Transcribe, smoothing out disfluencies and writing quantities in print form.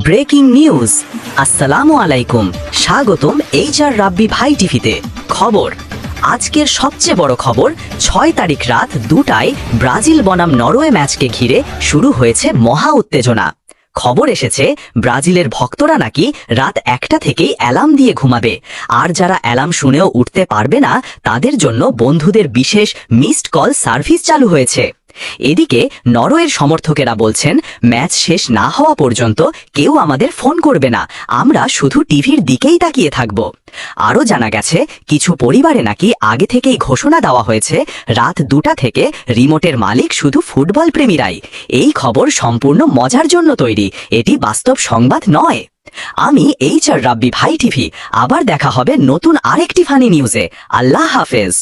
Breaking news. আসসালামু আলাইকুম, স্বাগতম HR রাব্বি ভাই টিভিতে। খবর, আজকের সবচেয়ে বড় খবর, 6 তারিখ রাত 2টায় ব্রাজিল বনাম নরওয়ে ম্যাচকে ঘিরে শুরু হয়েছে মহা উত্তেজনা। খবর এসেছে ব্রাজিলের ভক্তরা নাকি রাত 1টা থেকেই অ্যালার্ম দিয়ে ঘুমাবে, আর যারা অ্যালার্ম শুনেও উঠতে পারবে না তাদের জন্য বন্ধুদের বিশেষ মিসড কল সার্ভিস চালু হয়েছে। এদিকে নরওয়ের সমর্থকেরা বলছেন, ম্যাচ শেষ না হওয়া পর্যন্ত কেউ আমাদের ফোন করবে না, আমরা শুধু টিভির দিকেই তাকিয়ে থাকব। আরও জানা গেছে, কিছু পরিবারে নাকি আগে থেকেই ঘোষণা দেওয়া হয়েছে রাত 2টা থেকে রিমোটের মালিক শুধু ফুটবল প্রেমীরাই। এই খবর সম্পূর্ণ মজার জন্য তৈরি, এটি বাস্তব সংবাদ নয়। আমি HR রাব্বি ভাই টিভি, আবার দেখা হবে নতুন আরেকটি ফানি নিউজে। আল্লাহ হাফেজ।